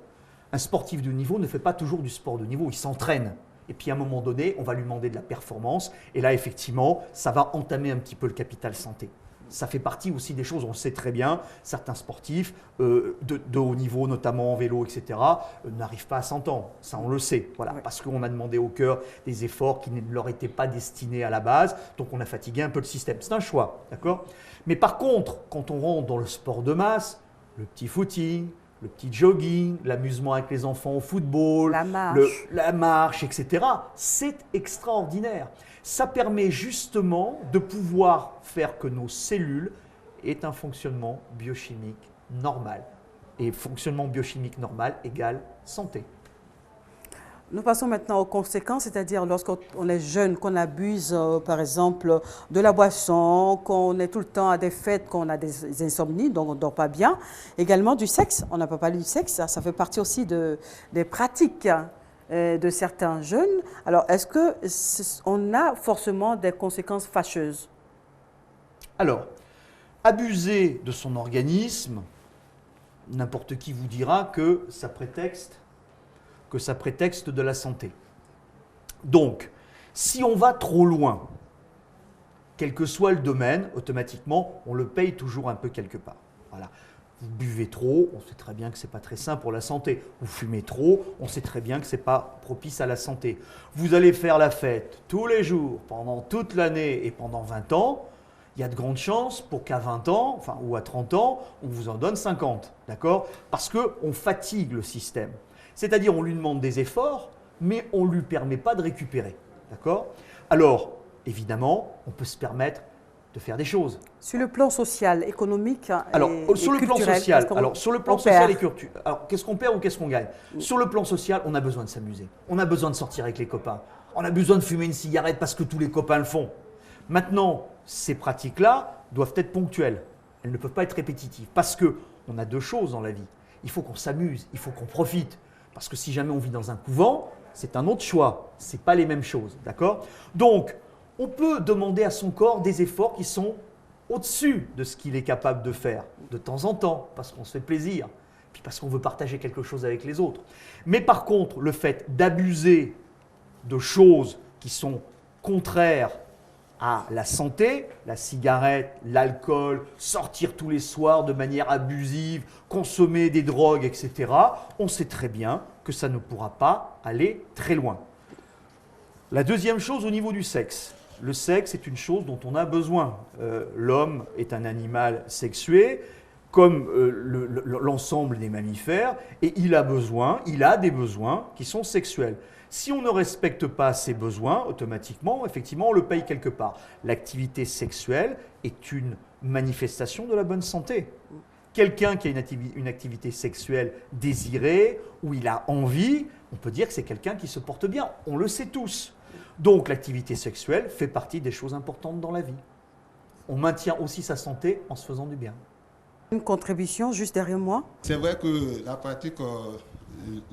un sportif de niveau ne fait pas toujours du sport de niveau, il s'entraîne. Et puis à un moment donné, on va lui demander de la performance. Et là, effectivement, ça va entamer un petit peu le capital santé. Ça fait partie aussi des choses, on le sait très bien, certains sportifs de haut niveau, notamment en vélo, etc., n'arrivent pas à 100 ans. Ça, on le sait. Voilà, ouais. Parce qu'on a demandé au cœur des efforts qui ne leur étaient pas destinés à la base. Donc, on a fatigué un peu le système. C'est un choix, d'accord ? Mais par contre, quand on rentre dans le sport de masse, le petit footing, le petit jogging, l'amusement avec les enfants au football, la marche, etc., c'est extraordinaire. Ça permet justement de pouvoir faire que nos cellules aient un fonctionnement biochimique normal. Et fonctionnement biochimique normal égale santé. Nous passons maintenant aux conséquences, c'est-à-dire lorsqu'on est jeune, qu'on abuse par exemple de la boisson, qu'on est tout le temps à des fêtes, qu'on a des insomnies, donc on ne dort pas bien. Également du sexe, on n'a pas parlé du sexe, ça fait partie aussi des pratiques de certains jeunes. Alors, est-ce qu'on a forcément des conséquences fâcheuses? Alors, abuser de son organisme, n'importe qui vous dira que ça prétexte de la santé. Donc, si on va trop loin, quel que soit le domaine, automatiquement, on le paye toujours un peu quelque part. Voilà. Vous buvez trop, on sait très bien que ce n'est pas très sain pour la santé. Vous fumez trop, on sait très bien que ce n'est pas propice à la santé. Vous allez faire la fête tous les jours, pendant toute l'année et pendant 20 ans, il y a de grandes chances pour qu'à 20 ans, ou à 30 ans, on vous en donne 50, d'accord ? Parce qu'on fatigue le système. C'est-à-dire, on lui demande des efforts, mais on ne lui permet pas de récupérer. D'accord ? Alors, évidemment, on peut se permettre de faire des choses. Sur le plan social, économique sur le plan social et culturel, qu'est-ce qu'on perd ou qu'est-ce qu'on gagne ? Sur le plan social, on a besoin de s'amuser. On a besoin de sortir avec les copains. On a besoin de fumer une cigarette parce que tous les copains le font. Maintenant, ces pratiques-là doivent être ponctuelles. Elles ne peuvent pas être répétitives. Parce qu'on a deux choses dans la vie. Il faut qu'on s'amuse, il faut qu'on profite. Parce que si jamais on vit dans un couvent, c'est un autre choix. Ce n'est pas les mêmes choses, d'accord ? Donc, on peut demander à son corps des efforts qui sont au-dessus de ce qu'il est capable de faire, de temps en temps, parce qu'on se fait plaisir, puis parce qu'on veut partager quelque chose avec les autres. Mais par contre, le fait d'abuser de choses qui sont contraires à la santé, la cigarette, l'alcool, sortir tous les soirs de manière abusive, consommer des drogues, etc., on sait très bien que ça ne pourra pas aller très loin. La deuxième chose au niveau du sexe. Le sexe est une chose dont on a besoin. L'homme est un animal sexué, comme l'ensemble des mammifères, et il a des besoins qui sont sexuels. Si on ne respecte pas ces besoins, automatiquement, effectivement, on le paye quelque part. L'activité sexuelle est une manifestation de la bonne santé. Quelqu'un qui a une activité sexuelle désirée, où il a envie, on peut dire que c'est quelqu'un qui se porte bien. On le sait tous. Donc l'activité sexuelle fait partie des choses importantes dans la vie. On maintient aussi sa santé en se faisant du bien. Une contribution juste derrière moi. C'est vrai que la pratique,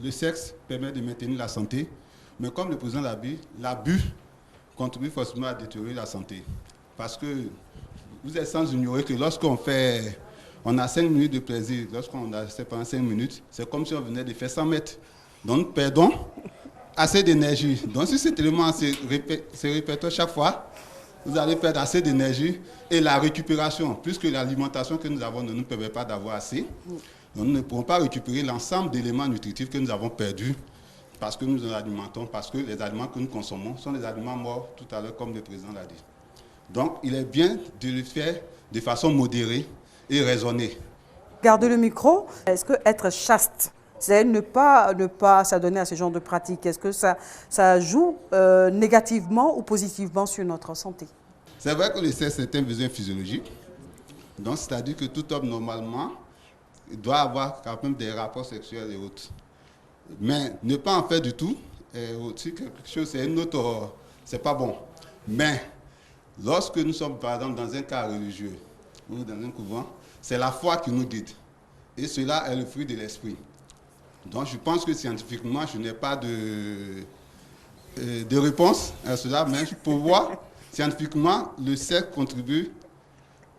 le sexe permet de maintenir la santé, mais comme le président l'a dit, l'abus contribue forcément à détériorer la santé. Parce que vous êtes sans ignorer que lorsqu'on fait on a 5 minutes de plaisir. Lorsqu'on a resté pendant 5 minutes, c'est comme si on venait de faire 100 mètres. Donc, nous perdons assez d'énergie. Donc, si cet élément se répète chaque fois, vous allez perdre assez d'énergie. Et la récupération, puisque l'alimentation que nous avons ne nous permet pas d'avoir assez, donc nous ne pourrons pas récupérer l'ensemble d'éléments nutritifs que nous avons perdus parce que nous nous alimentons, parce que les aliments que nous consommons sont des aliments morts tout à l'heure, comme le président l'a dit. Donc, il est bien de le faire de façon modérée et raisonnée. Gardez le micro. Est-ce que être chaste, c'est ne pas s'adonner à ce genre de pratiques? Est-ce que ça joue négativement ou positivement sur notre santé? C'est vrai que le sexe est un besoin physiologique. Donc, c'est-à-dire que tout homme, normalement, doit avoir quand même des rapports sexuels et autres. Mais ne pas en faire du tout, est aussi quelque chose, c'est une autre, c'est pas bon. Mais lorsque nous sommes par exemple dans un cas religieux ou dans un couvent, c'est la foi qui nous guide. Et cela est le fruit de l'esprit. Donc je pense que scientifiquement, je n'ai pas de réponse à cela, mais pour voir, scientifiquement, le sexe contribue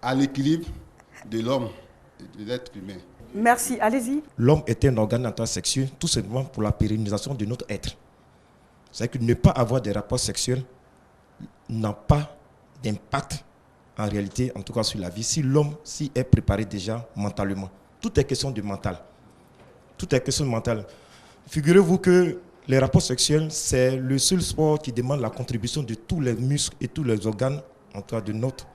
à l'équilibre de l'homme, de l'être humain. Merci, allez-y. L'homme est un organe sexuel tout simplement pour la pérennisation de notre être. C'est-à-dire que ne pas avoir des rapports sexuels n'a pas d'impact en réalité, en tout cas sur la vie, si l'homme est préparé déjà mentalement. Tout est question de mental. Tout est question de mental. Figurez-vous que les rapports sexuels, c'est le seul sport qui demande la contribution de tous les muscles et tous les organes, en tout cas de notre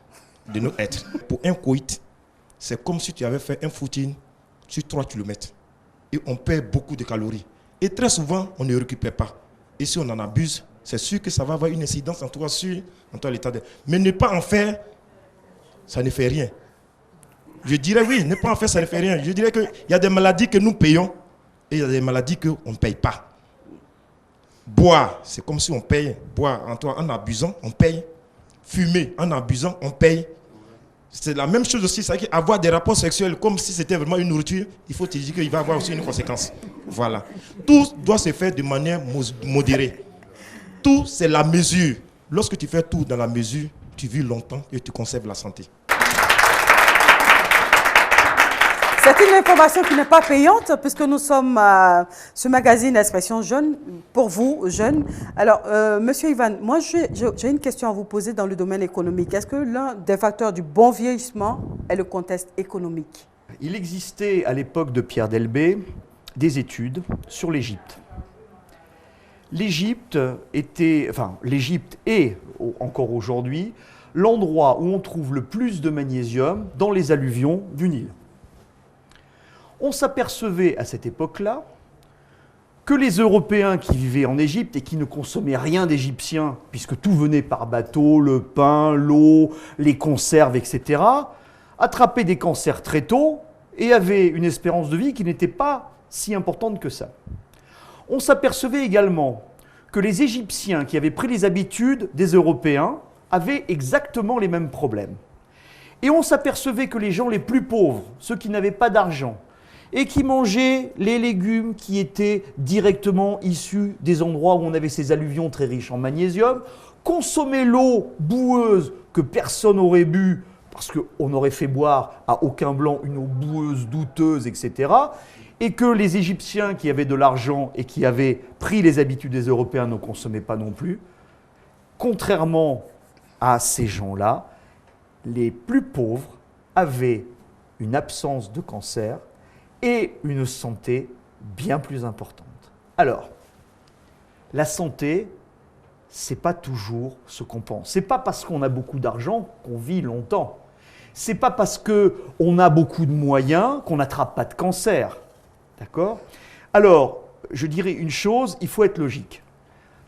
être. Pour un coït, c'est comme si tu avais fait un footing sur 3 km. Et on perd beaucoup de calories. Et très souvent, on ne récupère pas. Et si on en abuse, c'est sûr que ça va avoir une incidence en tout cas sur l'état de... Mais ne pas en faire, ça ne fait rien. Je dirais oui, ne pas en faire, ça ne fait rien. Je dirais qu'il y a des maladies que nous payons et il y a des maladies qu'on ne paye pas. Boire, c'est comme si on paye. Boire en abusant, on paye. Fumer, en abusant, on paye. C'est la même chose aussi, c'est avoir des rapports sexuels comme si c'était vraiment une nourriture, il faut te dire qu'il va avoir aussi une conséquence. Voilà. Tout doit se faire de manière modérée. Tout, c'est la mesure. Lorsque tu fais tout dans la mesure, tu vis longtemps et tu conserves la santé. C'est une information qui n'est pas payante puisque nous sommes ce magazine Expression Jeune, pour vous, jeunes. Alors, Monsieur Ivan, moi j'ai une question à vous poser dans le domaine économique. Est-ce que l'un des facteurs du bon vieillissement est le contexte économique? Il existait à l'époque de Pierre Delbé des études sur l'Égypte. L'Égypte est, encore aujourd'hui, l'endroit où on trouve le plus de magnésium dans les alluvions du Nil. On s'apercevait à cette époque-là que les Européens qui vivaient en Égypte et qui ne consommaient rien d'égyptien, puisque tout venait par bateau, le pain, l'eau, les conserves, etc., attrapaient des cancers très tôt et avaient une espérance de vie qui n'était pas si importante que ça. On s'apercevait également que les Égyptiens qui avaient pris les habitudes des Européens avaient exactement les mêmes problèmes. Et on s'apercevait que les gens les plus pauvres, ceux qui n'avaient pas d'argent, et qui mangeaient les légumes qui étaient directement issus des endroits où on avait ces alluvions très riches en magnésium, consommaient l'eau boueuse que personne n'aurait bu, parce qu'on aurait fait boire à aucun blanc une eau boueuse, douteuse, etc., et que les Égyptiens qui avaient de l'argent et qui avaient pris les habitudes des Européens ne consommaient pas non plus. Contrairement à ces gens-là, les plus pauvres avaient une absence de cancer et une santé bien plus importante. Alors, la santé, c'est pas toujours ce qu'on pense. C'est pas parce qu'on a beaucoup d'argent qu'on vit longtemps. C'est pas parce qu'on a beaucoup de moyens qu'on n'attrape pas de cancer. D'accord? Alors, je dirais une chose, il faut être logique.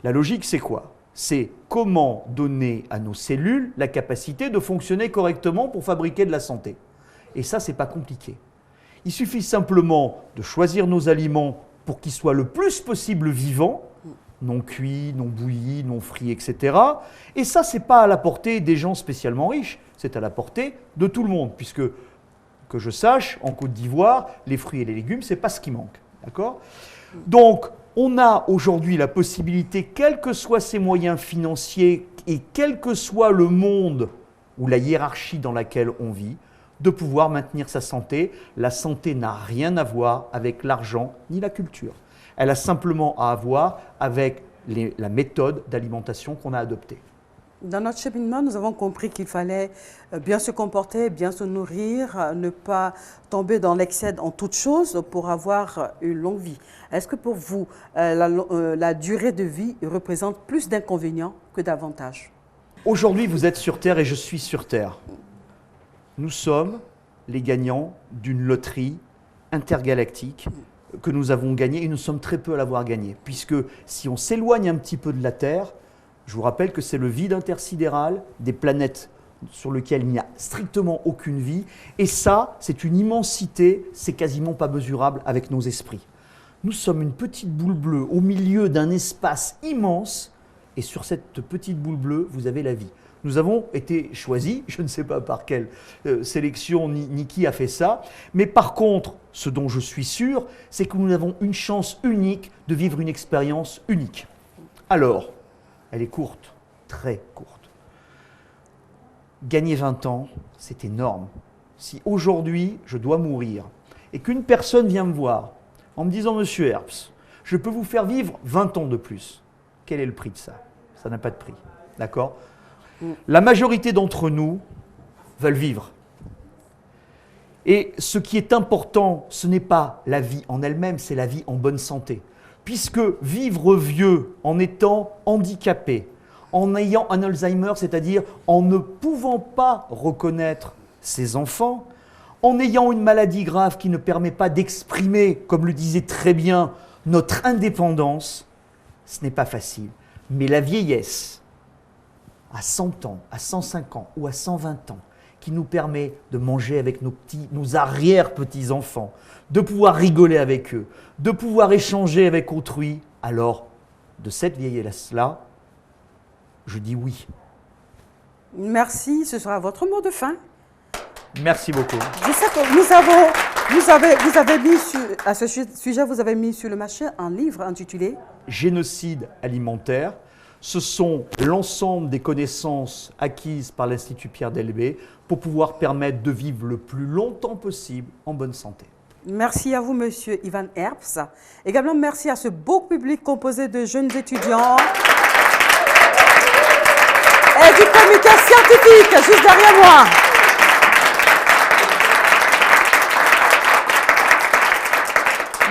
La logique, c'est quoi? C'est comment donner à nos cellules la capacité de fonctionner correctement pour fabriquer de la santé. Et ça, c'est pas compliqué. Il suffit simplement de choisir nos aliments pour qu'ils soient le plus possible vivants, non cuits, non bouillis, non frits, etc. Et ça, ce n'est pas à la portée des gens spécialement riches, c'est à la portée de tout le monde, puisque, que je sache, en Côte d'Ivoire, les fruits et les légumes, ce n'est pas ce qui manque. D'accord ? Donc, on a aujourd'hui la possibilité, quels que soient ses moyens financiers et quel que soit le monde ou la hiérarchie dans laquelle on vit, de pouvoir maintenir sa santé. La santé n'a rien à voir avec l'argent ni la culture. Elle a simplement à voir avec la méthode d'alimentation qu'on a adoptée. Dans notre cheminement, nous avons compris qu'il fallait bien se comporter, bien se nourrir, ne pas tomber dans l'excès en toute chose pour avoir une longue vie. Est-ce que pour vous, la durée de vie représente plus d'inconvénients que d'avantages? Aujourd'hui, vous êtes sur Terre et je suis sur Terre. Nous sommes les gagnants d'une loterie intergalactique que nous avons gagnée et nous sommes très peu à l'avoir gagnée. Puisque si on s'éloigne un petit peu de la Terre, je vous rappelle que c'est le vide intersidéral des planètes sur lesquelles il n'y a strictement aucune vie. Et ça, c'est une immensité, c'est quasiment pas mesurable avec nos esprits. Nous sommes une petite boule bleue au milieu d'un espace immense. Et sur cette petite boule bleue, vous avez la vie. Nous avons été choisis, je ne sais pas par quelle sélection ni qui a fait ça. Mais par contre, ce dont je suis sûr, c'est que nous avons une chance unique de vivre une expérience unique. Alors, elle est courte, très courte. Gagner 20 ans, c'est énorme. Si aujourd'hui, je dois mourir et qu'une personne vient me voir en me disant « Monsieur Herbst, je peux vous faire vivre 20 ans de plus », quel est le prix de ça? Ça n'a pas de prix, d'accord? La majorité d'entre nous veulent vivre. Et ce qui est important, ce n'est pas la vie en elle-même, c'est la vie en bonne santé. Puisque vivre vieux en étant handicapé, en ayant un Alzheimer, c'est-à-dire en ne pouvant pas reconnaître ses enfants, en ayant une maladie grave qui ne permet pas d'exprimer, comme le disait très bien, notre indépendance, ce n'est pas facile. Mais la vieillesse, à 100 ans, à 105 ans ou à 120 ans, qui nous permet de manger avec nos arrière-petits-enfants, de pouvoir rigoler avec eux, de pouvoir échanger avec autrui, alors de cette vieillesse-là, je dis oui. Merci, ce sera votre mot de fin. Merci beaucoup. Je sais que à ce sujet, vous avez mis sur le marché un livre intitulé « Génocide alimentaire ». Ce sont l'ensemble des connaissances acquises par l'Institut Pierre Delbé pour pouvoir permettre de vivre le plus longtemps possible en bonne santé. Merci à vous, Monsieur Ivan Herbst. Également, merci à ce beau public composé de jeunes étudiants et du comité scientifique juste derrière moi.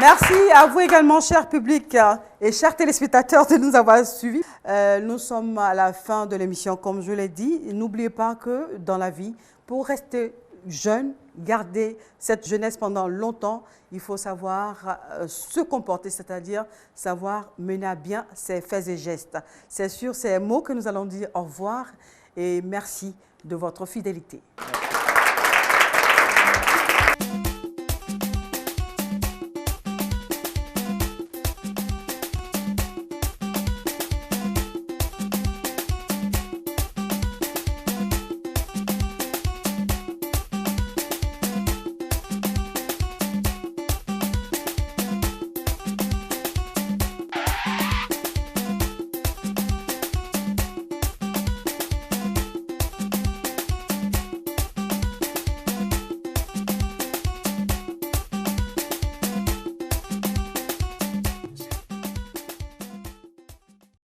Merci à vous également, cher public et chers téléspectateurs, de nous avoir suivis. Nous sommes à la fin de l'émission, comme je l'ai dit. N'oubliez pas que dans la vie, pour rester jeune, garder cette jeunesse pendant longtemps, il faut savoir se comporter, c'est-à-dire savoir mener à bien ses faits et gestes. C'est sur ces mots que nous allons dire au revoir et merci de votre fidélité.